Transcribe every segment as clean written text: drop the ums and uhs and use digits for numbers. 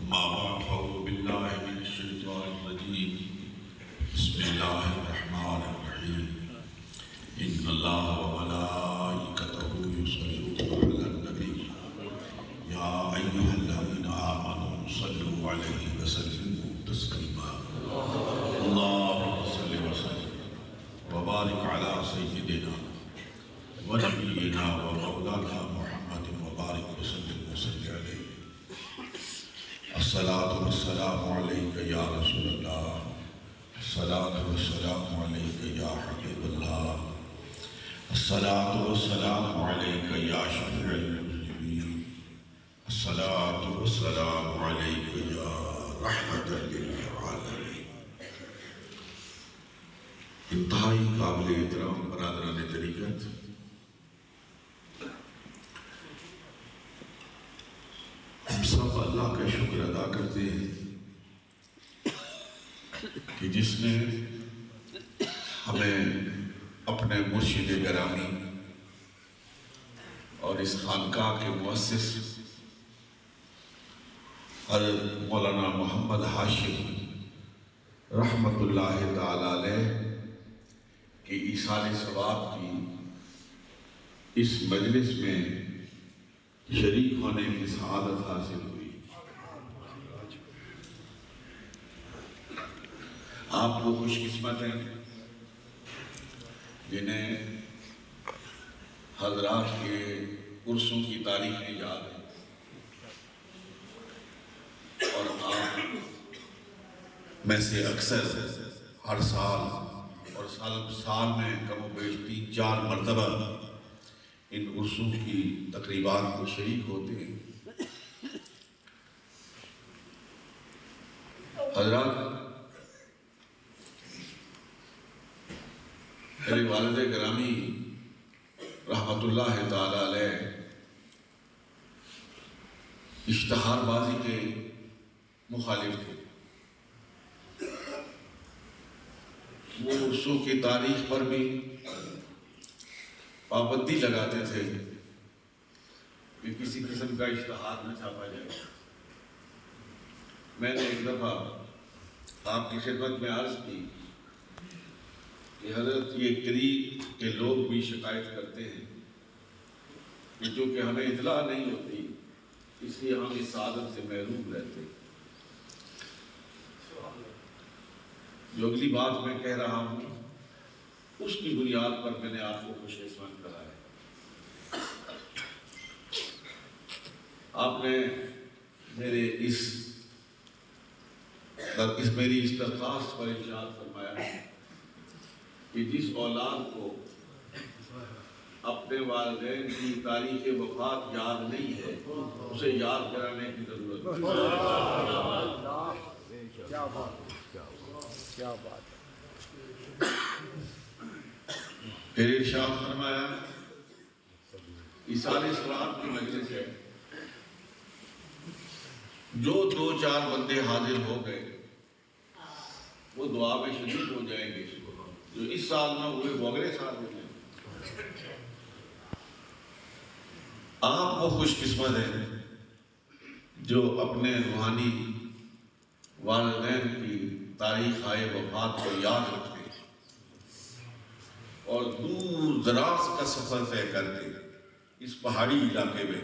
أما بعد فأعوذ بالله من الشيطان الرجيم بسم الله الرحمن الرحيم إن الله وملائكته يصلون على النبي يا أيها الذين آمنوا صلوا عليه وسلموا تسليما اللهم صل وسلم وبارك على سيدنا ونبينا ومولانا محمد وبارك وسلم عليه الصلاة والسلام عليك يا رسول الله الصلاة والسلام عليك يا حبيب الله الصلاة والسلام عليك يا شفيع المذنبين الصلاة والسلام عليك يا رحمة للعالمين. انتہائی قابل احترام برادران طریقت، ہم سب اللہ کا شکر ادا کرتے ہیں کہ جس نے ہمیں اپنے مرشد گرامی اور اس خانقاہ کے مؤسس حضرت مولانا محمد ہاشم رحمت اللہ تعالی علیہ کی ایصال ثواب کی اس مجلس میں شریک ہونے کی سعادت حاصل ہوئی. آپ کو خوش قسمت ہیں جنہیں حضرات کے عرسوں کی تاریخیں یاد ہیں اور آپ میں سے اکثر ہر سال اور سال میں کم و بیش 3-4 مرتبہ ان عرسوں کی تقریبات کو شریک ہوتے ہیں. حضرات، میرے والد گرامی رحمت اللہ تعالی علیہ اشتہار بازی کے مخالف تھے. وہ عرسوں کی تاریخ پر بھی پابندی لگاتے تھے کہ کسی قسم کا اشتہار نہ چھاپا جائے. میں نے ایک دفعہ آپ کی خدمت میں عرض کی کہ حضرت یہ کری کے لوگ بھی شکایت کرتے ہیں کہ چونکہ ہمیں اطلاع نہیں ہوتی اس لیے ہم اس سعادت سے محروم رہتے. جو اگلی بات میں کہہ رہا ہوں اس کی بنیاد پر میں نے آپ کو خوش قسمت کرا ہے. آپ نے میری اس درخواست پر ارشاد فرمایا کہ جس اولاد کو اپنے والدین کی تاریخ وفات یاد نہیں ہے اسے یاد کرانے کی ضرورت ہے. کیا بات ہے. پھر ارشاد فرمایا ایصال ثواب کی مجلس ہے، جو 2-4 بندے حاضر ہو گئے وہ دعا میں شریک ہو جائیں گے. جو اس سال نہ ہوئے وہ اگلے سال ہو جائیں گے. آپ وہ خوش قسمت ہیں جو اپنے روحانی والدین کی تاریخ وفات کو یاد رکھتے اور دور دراز کا سفر طے کر کے اس پہاڑی علاقے میں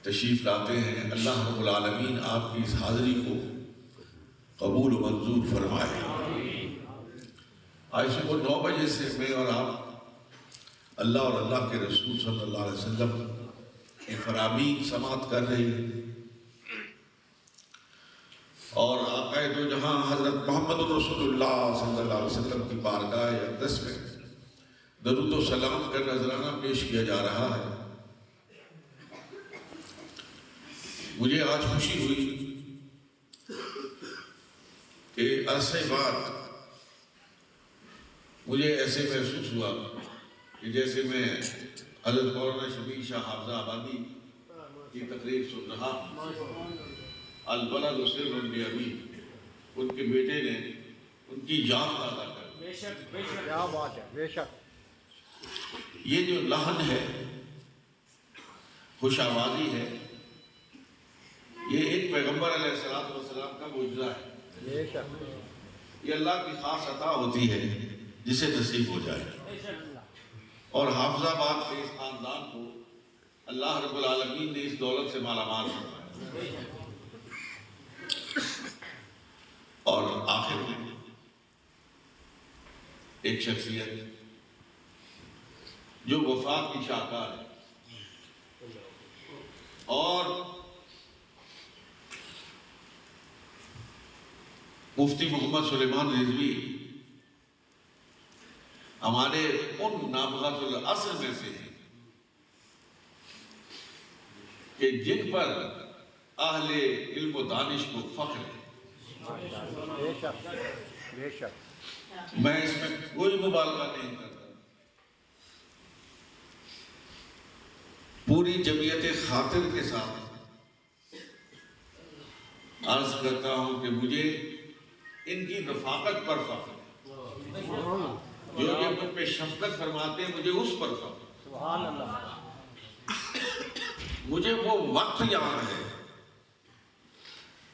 تشریف لاتے ہیں. اللہ رب العالمین آپ کی اس حاضری کو قبول و منظور فرمائے. آج صبح 9 بجے سے میں اور آپ اللہ اور اللہ کے رسول صلی اللہ علیہ وسلم کی فرامین سماعت کر رہے ہیں اور آقا دو جہاں حضرت محمد رسول اللہ صلی اللہ علیہ وسلم کی بارگاہ اقدس میں درود و سلام کا نذرانہ پیش کیا جا رہا ہے. مجھے آج خوشی ہوئی کہ عرصے بعد مجھے ایسے محسوس ہوا کہ جیسے میں حضرت مولانا شبیر شاہ حافظ آبادی کی تقریر سن رہا ہوں. البلد سر بأبی، ان کے بیٹے نے ان کی جان تازہ کر. بے شک کیا بات ہے. بے شک یہ جو لحن ہے خوش آوازی ہے یہ ایک پیغمبر علیہ السلام کا معجزہ ہے. یہ اللہ کی خاص عطا ہوتی ہے جسے نصیب ہو جائے. اور حافظ آباد کے اس خاندان کو اللہ رب العالمین نے اس دولت سے مالا مال فرمایا. اور آخر میں ایک شخصیت جو وفات کی شاہکار ہے اور مفتی محمد سلیمان رضوی ہمارے ان نابغات العصر میں سے ہیں کہ جن پر اہل علم و دانش کو فخر ہے. بے شک میں اس میں کوئی مبالغہ نہیں کرتا. پوری جمعیت خاطر کے ساتھ عرض کرتا ہوں کہ مجھے ان کی رفاقت پر فخر ہے. جو یہ مجھ پہ شفقت فرماتے ہیں مجھے اس پر فخر ہے. سبحان اللہ. مجھے وہ وقت یاد ہے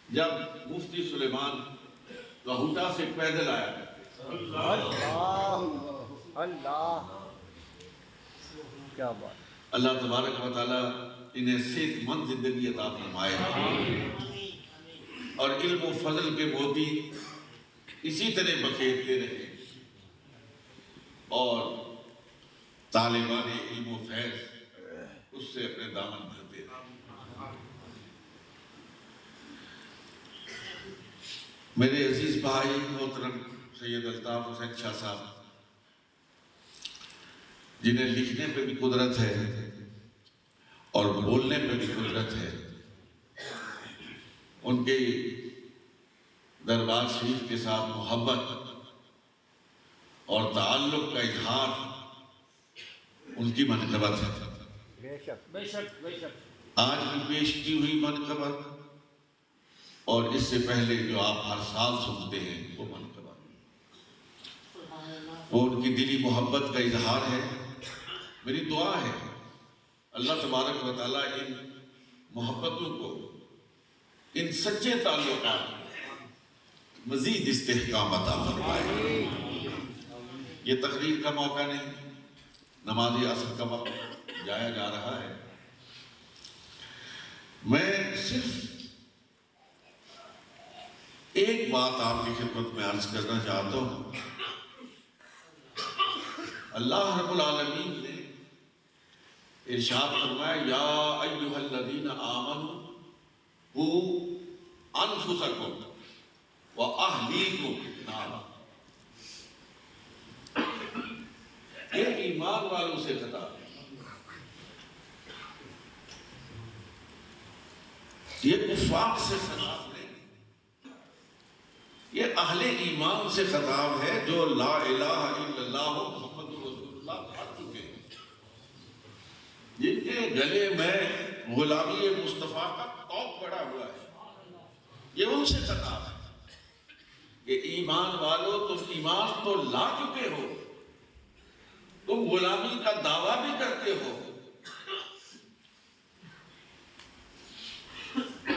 جب مفتی سلیمان لاہوٹا سے پیدل آیا کرتے. اللہ اللہ کیا بات. اللہ تبارک و تعالیٰ انہیں صحت مند زندگی عطا فرمائے اور علم و فضل کے موتی اسی طرح بکھیرتے رہے اور طالبان علم و فیض اس سے اپنے دامن بھرتے رہے. میرے عزیز بھائی محترم سید الطاف حسین شاہ صاحب جنہیں لکھنے پہ بھی قدرت ہے اور بولنے پہ بھی قدرت ہے، ان کے دربار شریف کے ساتھ محبت اور تعلق کا اظہار ان کی منقبت ہے. بے شک بے شک بے شک. آج بھی پیش کی ہوئی منقبت اور اس سے پہلے جو آپ ہر سال سنتے ہیں وہ منقبت، وہ ان کی دلی محبت کا اظہار ہے. میری دعا ہے اللہ تبارک و تعالیٰ ان محبتوں کو، ان سچے تعلقات مزید استحکام عطا فرمائے. یہ تقریر کا موقع نہیں، نماز عصر کا وقت جایا جا رہا ہے. میں صرف ایک بات آپ کی خدمت میں عرض کرنا چاہتا ہوں. اللہ رب العالمین نے ارشاد فرمایا یا ایھا الذین آمنوا قوا انفسکم واہلیکم نارا. یہ ایمان والوں سے خطاب ہے، یہ کفار سے خطاب نہیں. یہ اہل ایمان سے خطاب ہے جو لا الہ الا اللہ محمد رسول اللہ پڑھ چکے ہیں، جن کے گلے میں غلامی مصطفیٰ کا توق پڑا ہوا ہے. یہ ان سے خطاب ہے کہ ایمان والو تم ایمان تو لا چکے ہو، تم غلامی کا دعویٰ بھی کرتے ہو،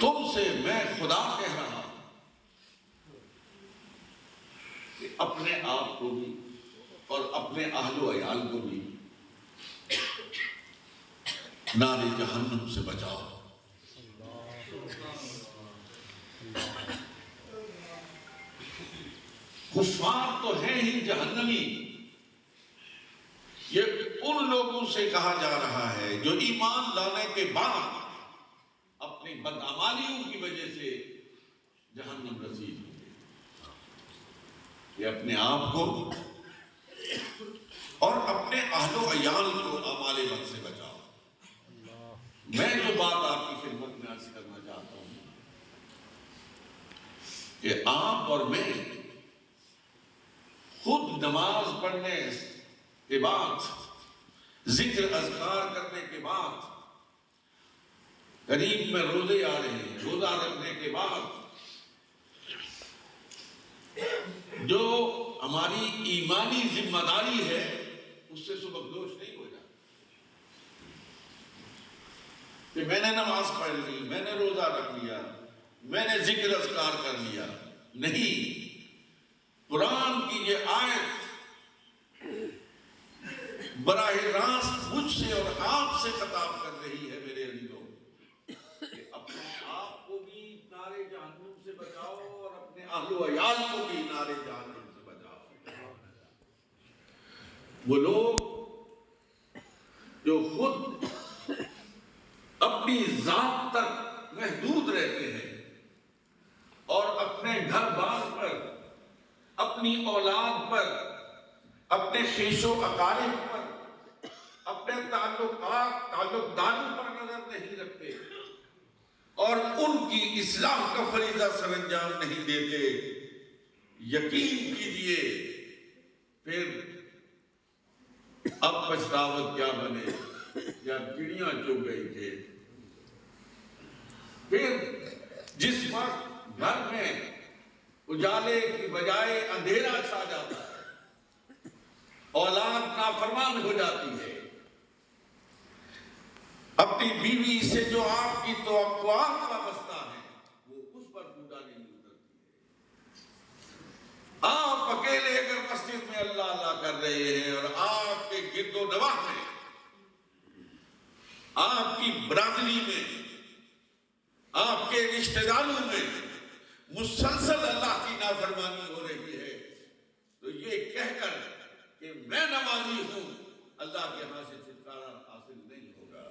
تم سے میں خدا کہہ رہا ہوں کہ اپنے آپ کو بھی اور اپنے اہل و عیال کو بھی نار جہنم سے بچاؤ. کفار تو ہیں ہی جہنمی. یہ ان لوگوں سے کہا جا رہا ہے جو ایمان لانے کے بعد اپنی بدعمالیوں کی وجہ سے جہنم رسید ہوئے. یہ اپنے آپ کو اور اپنے اہل و عیال کو اعمال بد سے بچاؤ. میں جو بات آپ کی خدمت میں عرض کرنا چاہتا ہوں کہ آپ اور میں خود نماز پڑھنے کے بعد، ذکر اذکار کرنے کے بعد، قریب میں روزے آ رہے ہیں، روزہ رکھنے کے بعد جو ہماری ایمانی ذمہ داری ہے اس سے سبکدوش نہیں ہو جاتا کہ میں نے نماز پڑھ لی، میں نے روزہ رکھ لیا، میں نے ذکر اذکار کر لیا، نہیں، قرآن کی یہ آیت براہ راست مجھ سے اور آپ سے خطاب کر رہی ہے میرے عزیزوں، کہ اپنے آپ کو بھی نارے جہنم سے بچاؤ اور اپنے اہل و عیال کو بھی نارے جہنم سے بچاؤ۔ وہ لوگ جو خود اپنی ذات تک محدود رہتے ہیں اور اپنے گھر بار پر، اپنی اولاد پر، اپنے خیش و اقارب پر، اپنے تعلق داروں پر نظر نہیں رکھتے اور ان کی اصلاح کا فریضہ سر انجام نہیں دیتے، یقین کیجئے پھر اب پچھتاوت کیا بنے، یا چڑیاں چگ گئی تھے۔ پھر جس وقت گھر میں اجالے کی بجائے اندھیرا چھا جاتا ہے، اولاد نافرمان ہو جاتی ہے، اپنی بیوی سے جو آپ کی توقعات وابستہ ہیں وہ اس پر پورا نہیں اترتی ہے، آپ اکیلے اگر مسجد میں اللہ اللہ کر رہے ہیں اور آپ کے گرد و نواح میں، آپ کی برادری میں، آپ کے رشتہ داروں میں مسلسل اللہ کی نافرمانی ہو رہی ہے، تو یہ کہہ کر کہ میں نمازی ہوں اللہ کے ہاں سے چھٹکارا حاصل نہیں ہوگا۔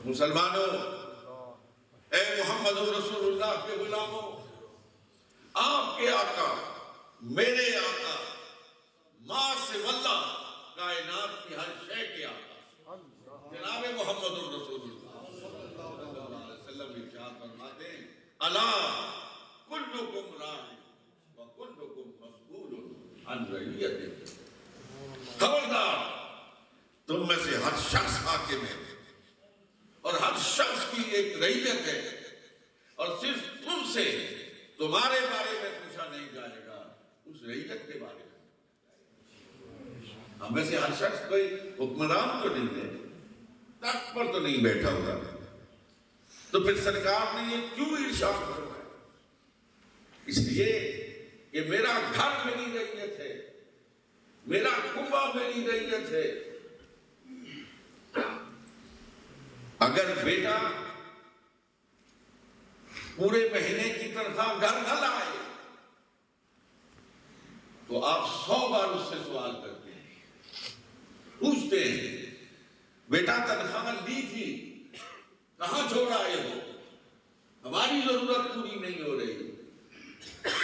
مسلمانوں، اے محمد رسول اللہ کے غلاموں، آپ کے آقا، میرے آقا، ماں سے واللہ کائنات کی ہر شے کے آقا جناب محمد رسول اللہ صلی اللہ علیہ وسلم ارشاد فرماتے ہیں، الا کلکم راع وکلکم مسئول عن رعیتہ، خبردار، تم میں سے ہر شخص حاکم ہے اور ہر شخص کی ایک رعیت ہے، اور صرف تم سے تمہارے بارے میں پوچھا نہیں جائے گا، اس رعیت کے بارے میں۔ ہم میں سے ہر شخص کوئی حکمران تو نہیں ہے، تخت پر تو نہیں بیٹھا ہوا، تو پھر سرکار نے یہ کیوں ارشاد فرمایا؟ اس لیے کہ میرا گھر میری رعیت ہے، میرا کنبہ میری رعیت ہے۔ اگر بیٹا پورے مہینے کی تنخواہ گھر نہ لائے تو آپ 100 بار اس سے سوال کرتے ہیں، پوچھتے ہیں، بیٹا تنخواہ لی تھی، کہاں چھوڑ آئے ہو؟ ہماری ضرورت پوری نہیں ہو رہی۔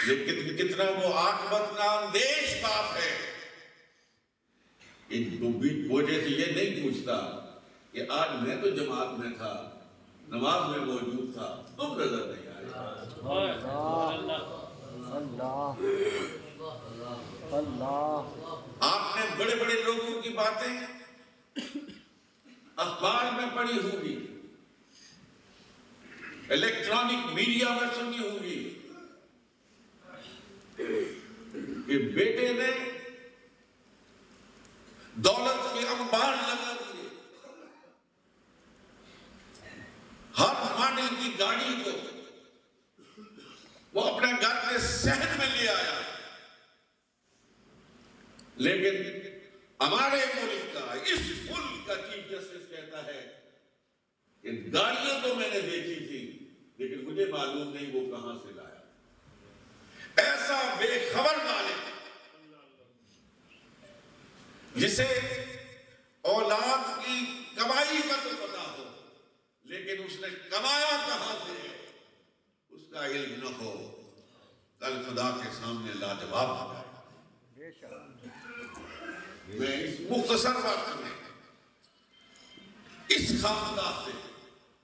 لیکن کتنا وہ عاقبت نااندیش باپ ہے، ان کو بھی وجہ سے یہ نہیں پوچھتا کہ آج میں تو جماعت میں تھا، نماز میں موجود تھا، تم نظر نہیں آئے۔ آپ نے بڑے بڑے لوگوں کی باتیں اخبار میں پڑھی ہوگی، الیکٹرانک میڈیا میں سنی ہوگی کہ بیٹے نے دولت کے انبار لگا دیے، ہر ماڈل کی گاڑی کو وہ اپنے گھر کے صحن میں لے آیا، لیکن ہمارے ملک کا، اس ملک کا چیف جسٹس کہتا ہے کہ گاڑیاں تو میں نے دیکھی تھی لیکن مجھے معلوم نہیں وہ کہاں سے لایا۔ ایسا بے خبر مالک جسے اولاد کی کمائی کا تو پتا ہو لیکن اس نے کمایا کہاں سے ہے اس کا علم نہ ہو، کل خدا کے سامنے لاجواب ہو جائے۔ میں اس مختصر وقت میں اس خاصدار سے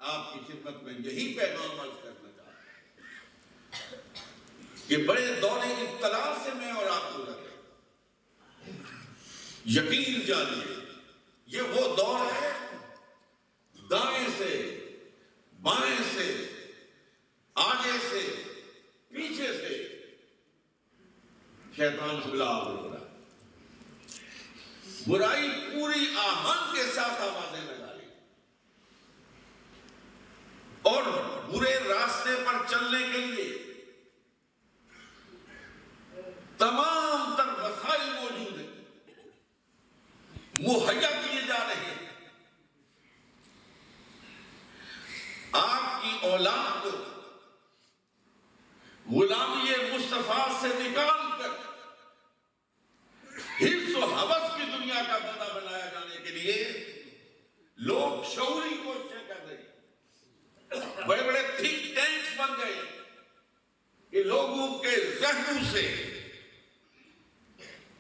آپ کی خدمت میں یہی پیغام عرض کرنا چاہتا ہوں کہ بڑے دور ابتلا سے میں اور آپ کو لگے، یقین جانیے یہ وہ دور ہے دائیں سے بائیں سے آگے سے پیچھے سے شیطان حملہ ہو رہا ہے، برائی پوری آہن کے ساتھ آوازیں لگا رہی اور برے راستے پر چلنے کے لیے تمام تر وسائل موجود ہیں، مہیا کیے جا رہے ہیں۔ آپ کی اولاد کو غلامی مصطفیٰ سے نکال کر حرص و ہوس کی دنیا کا بندہ بنایا جانے کے لیے لوگ شعوری کوششیں کر رہے ہیں۔ بڑے بڑے تھنک ٹینکس بن گئے کہ لوگوں کے ذہنوں سے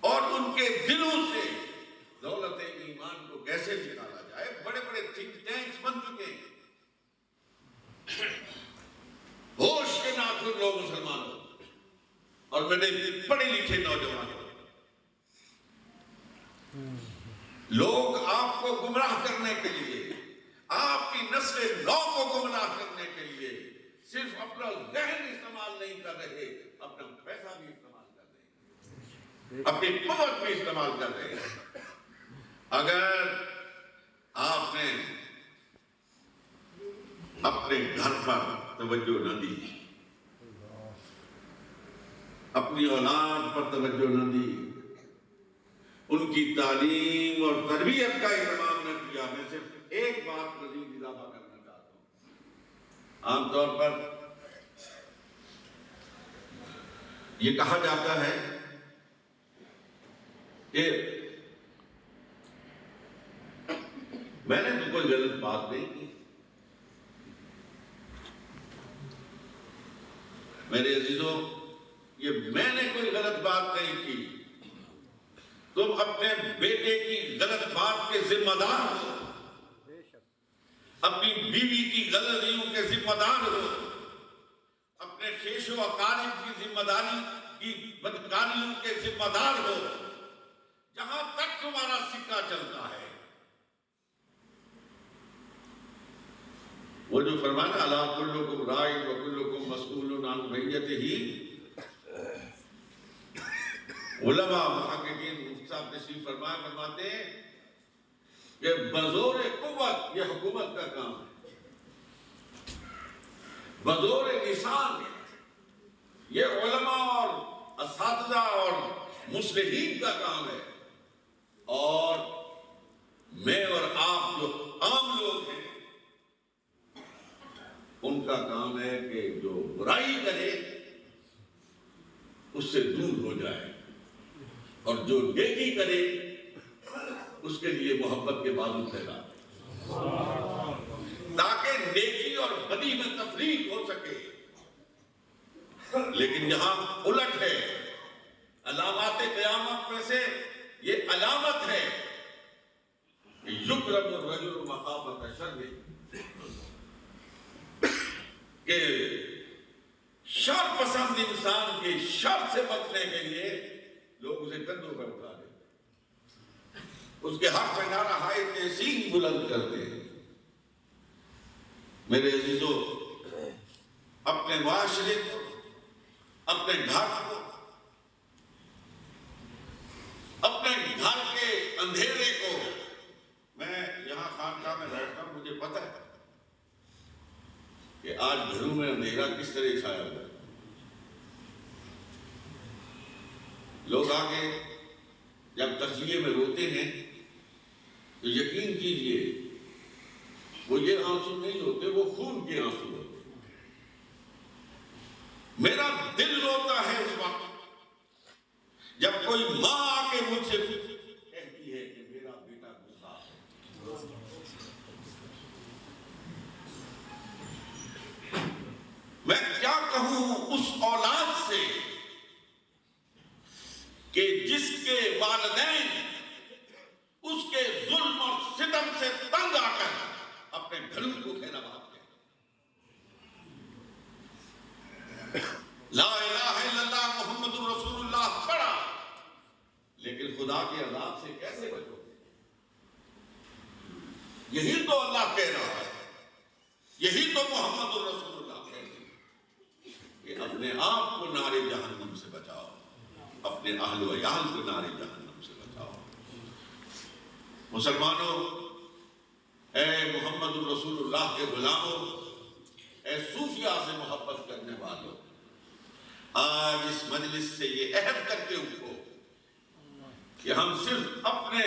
اور ان کے دلوں سے دولت ایمان کو کیسے نکالا جائے۔ بڑے بڑے تھنک ٹینکس بن چکے ہیں۔ ہوش کے ناخن لوگ مسلمانوں اور میرے پڑھے لکھے نوجوانوں، لوگ آپ کو گمراہ کرنے کے لیے، آپ کی نسل نو کو گمراہ کرنے کے لیے صرف اپنا ذہن استعمال نہیں کر رہے، اپنا پیسہ بھی استعمال کر رہے ہیں، اپنی قوت بھی استعمال کر رہے ہیں۔ اگر آپ نے اپنے گھر پر توجہ نہ دی، اپنی اولاد پر توجہ نہ دی، ان کی تعلیم اور تربیت کا اہتمام نہ کیا، میں صرف ایک بات مزید اضافہ کرنا چاہتا ہوں۔ عام طور پر یہ کہا جاتا ہے کہ میں نے تو کوئی غلط بات نہیں کی۔ میرے عزیزوں، یہ میں نے کوئی غلط بات نہیں کی، تم اپنے بیٹے کی غلط بات کے ذمہ دار ہو، اپنی بیوی کی غلطیوں کے ذمہ دار ہو، اپنے خیش و اقارب کی ذمہ داری کی بدکاریوں کے ذمہ دار ہو۔ جہاں تک تمہارا سکہ چلتا ہے، وہ جو فرمانا الا کلکم راع و کلکم مسئول عن رعیتہ، علماء محققین مفتی صاحب تشریف فرماتے ہیں کہ بزور قوت یہ حکومت کا کام ہے، بزور لسان یہ علماء اور اساتذہ اور مصلحین کا کام ہے، اور میں اور آپ جو عام لوگ ہیں ان کا کام ہے کہ جو برائی کرے اس سے دور ہو جائے، اور جو نیکی کرے اس کے لیے محبت کے بازو پھیلائے، تاکہ نیکی اور بدی میں تفریق ہو سکے۔ لیکن یہاں الٹ ہے، علامات قیامت میں سے یہ علامت ہے کہ یکرم الرجل مخافۃ شر، کہ شر پسند انسان کے شر سے بچنے کے لیے لوگ اسے کندھوں پر اٹھا دیتے، اس کے حق میں نعرہ ہائے تحسین بلند کرتے ہیں۔ میرے عزیزوں، اپنے معاشرے کو، اپنے گھر کو، اپنے گھر کے اندھیرے کو، میں یہاں خانقاہ میں بیٹھتا ہوں، مجھے پتہ ہے کہ آج گھروں میں اندھیرا کس طرح چھایا ہوا ہے۔ لوگ آگے جب تخلیے میں روتے ہیں تو یقین کیجئے وہ یہ آنسو نہیں ہوتے، وہ خون کے آنسو ہوتے۔ میرا دل روتا ہے اس وقت جب کوئی ماں آ کے مجھ سے کہتی ہے کہ میرا بیٹا گناہ ہے۔ میں کیا کہوں اس اولاد سے کہ جس کے والدین اس کے ظلم اور ستم سے تنگ آ کر اپنے گھروں کو کھیلا بھاگتے ہیں۔ لا الہ الا اللہ محمد رسول اللہ پڑھا، لیکن خدا کے عذاب سے کیسے بچو گے؟ یہی تو اللہ کہہ رہا ہے، یہی تو محمد رسول اللہ کہہ رہا ہے کہ اپنے آپ کو نار جہنم سے بچاؤ، اپنے اہل و عیال کو نار جہنم سے بچاؤ۔ مسلمانوں، اے محمد رسول اللہ کے غلاموں، اے صوفیاء سے محبت کرنے والوں، آج اس مجلس سے یہ عہد کر کے اٹھو کہ ہم صرف اپنے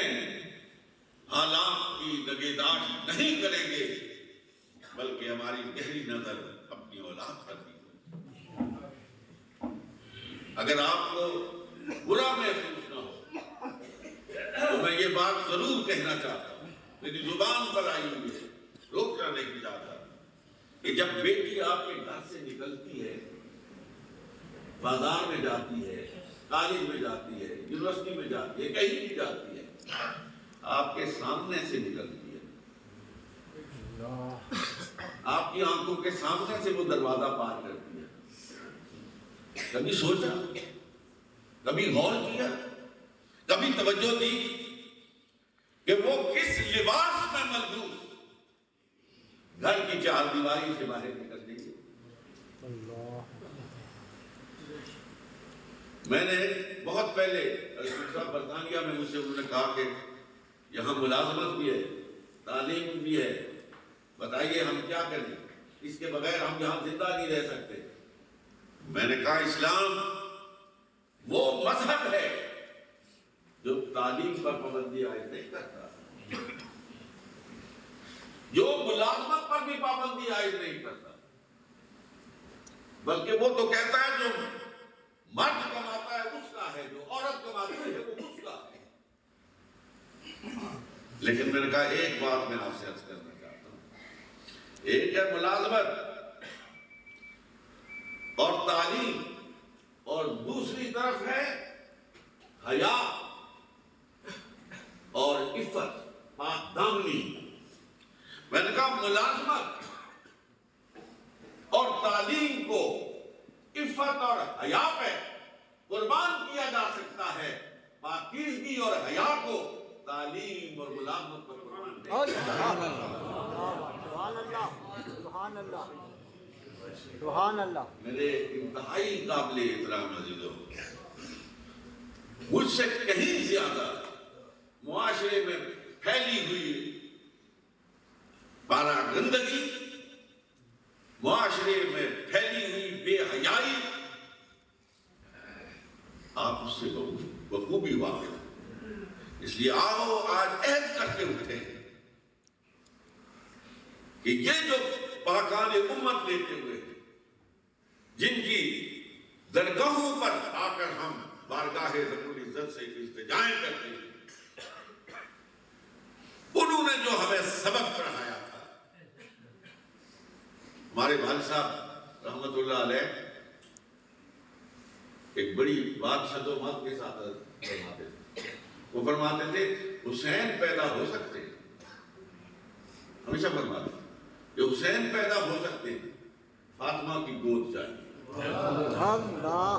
حالات کی نگہداشت نہیں کریں گے، بلکہ ہماری گہری نظر اپنی اولاد پر بھی ہو۔ اگر آپ کو برا محسوس نہ ہو تو میں یہ بات ضرور کہنا چاہتا ہوں، میری زبان پر آئی ہوئی ہے، روکنا نہیں چاہتا، کہ جب بیٹی آپ کے گھر سے نکلتی ہے، بازار میں جاتی ہے، کالج میں جاتی ہے، یونیورسٹی میں جاتی ہے، کہیں بھی جاتی ہے، آپ کے سامنے سے نکلتی ہے، آپ کی آنکھوں کے سامنے سے وہ دروازہ پار کرتی ہے۔ کبھی سوچا، کبھی غور کیا، کبھی توجہ دی کہ وہ کس لباس میں ملبوس گھر کی چار دیواری سے باہر نکل رہی ہے؟ میں نے بہت پہلے صاحب برطانیہ میں مجھ سے انہوں نے کہا کہ یہاں ملازمت بھی ہے، تعلیم بھی ہے، بتائیے ہم کیا کریں، اس کے بغیر ہم یہاں زندہ نہیں رہ سکتے۔ میں نے کہا اسلام وہ مذہب ہے جو تعلیم پر پابندی عائد نہیں کرتا، جو ملازمت پر بھی پابندی عائد نہیں کرتا، بلکہ وہ تو کہتا ہے جو مرد کماتا ہے اس کا ہے، جو عورت کماتی ہے وہ اس کا ہے۔ لیکن میں نے کہا ایک بات میں آپ سے عرض کرنا چاہتا ہوں، ایک ہے ملازمت اور تعلیم، اور دوسری طرف ہے حیا اور عفت، پاک دامنی۔ میں نے کہا ملازمت اور تعلیم کو عفت اور حیا پہ قربان کیا جا سکتا ہے، پاکیزگی اور حیا کو تعلیم اور ملازمت پر قربان نہیں۔ سبحان اللہ، سبحان اللہ، سبحان اللہ۔ میرے انتہائی قابل احترام عزیزوں، مجھ سے کہیں زیادہ معاشرے میں پھیلی ہوئی پارا گندگی، معاشرے میں پھیلی ہوئی بے حیائی، آپ اس سے بخوبی واقف ہیں۔ اس لیے آؤ آج عہد کر کے اٹھے کہ یہ جو پاکان امت لیتے ہوئے ہیں، جن کی درگاہوں پر آ کر ہم بارگاہ رب العزت سے التجائیں کرتے ہیں، انہوں نے جو ہمیں سبق پڑھایا تھا، ہمارے والد صاحب رحمت اللہ علیہ ایک بڑی بات شد و مت کے ساتھ فرماتے تھے، وہ فرماتے تھے حسین پیدا ہو سکتے ہیں، ہمیشہ فرماتے ہیں کہ حسین پیدا ہو سکتے ہیں، فاطمہ کی گود چاہیے۔ اللہ،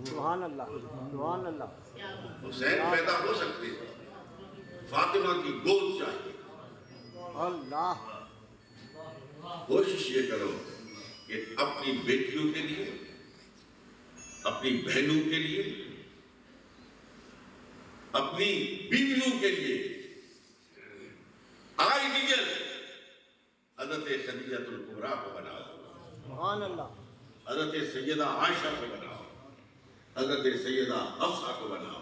سبحان اللہ، سبحان اللہ۔ حسین پیدا ہو سکتے ہیں، فاطمہ کی گود چاہیے۔ اللہ، کوشش یہ کرو کہ اپنی بیٹیوں کے لیے، اپنی بہنوں کے لیے، اپنی بیویوں کے لیے آئیڈیل حضرت خدیجہ الکبریٰ کو بناؤ، سبحان اللہ، حضرت سیدہ عائشہ کو بناؤ، حضرت سیدہ حفصہ کو بناؤ،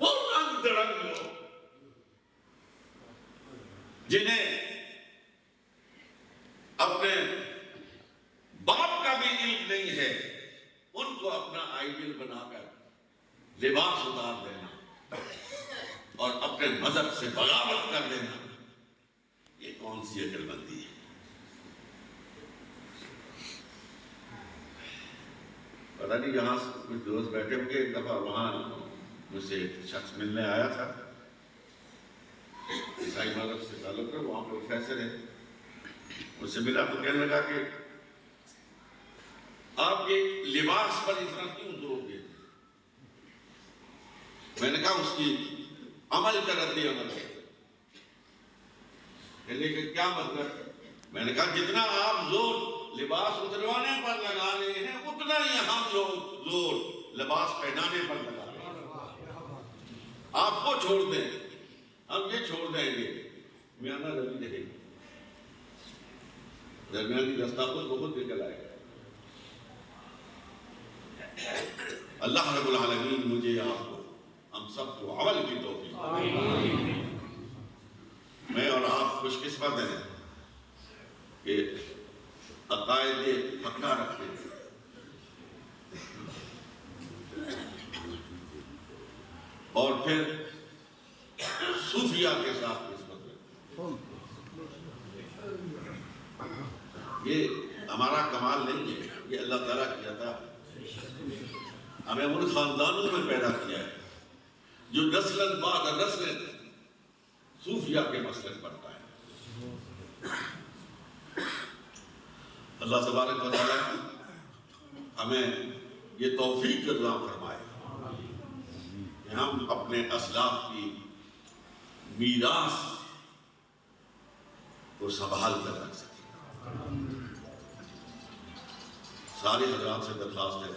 وہ رنگ درنگ لوگ جنہیں اپنے باپ کا بھی علم نہیں ہے، ان کو اپنا آئیڈیل بنا کر لباس اتار دینا اور اپنے مذہب سے بغاوت کر دینا، یہ کون سی عقل مندی ہے؟ پتہ نہیں جہاں کچھ دوست بیٹھے ہوں گے، ایک دفعہ وہاں مجھ سے ایک شخص ملنے آیا تھا، عیسائی مذہب سے تعلق ہے، وہاں پروفیسر ہے، مجھ سے ملا تو کہنے لگا کہ آپ یہ لباس پر اتنا کیوں زور دیتے؟ میں نے کہا اس کی عمل کا رد عمل ہے۔ لیکن کیا مطلب؟ میں نے کہا جتنا آپ زور لباس اتروانے پر لگا رہے ہیں، اتنا ہی ہم لوگ زور لباس پہنانے پر لگا رہے ہیں۔ آپ کو چھوڑ دیں، ہم یہ چھوڑ دیں گے، میاں روی رہے گی۔ درمیانی رستہ خود بخود نکل آئے گا۔ اللہ رب العالمین مجھے آپ کو ہم سب کو عمل کی توفیق، میں اور آپ خوش قسمت ہیں کہ عقائد پکا رکھتے ہیں، اور پھر صوفیہ کے ساتھ نسبت رکھتے ہیں۔ یہ ہمارا کمال نہیں ہے، یہ اللہ تعالیٰ کی عطا ہے۔ ہمیں ان خاندانوں میں پیدا کیا ہے جو نسل بعد نسل صوفیہ کے مسلک پر قائم ہے۔ اللہ تبارک و تعالیٰ ہمیں یہ توفیق عطا فرمائے کہ ہم اپنے اسلاف کی میراث کو سنبھال کر رکھ سکیں۔ سارے حضرات سے درخواست ہے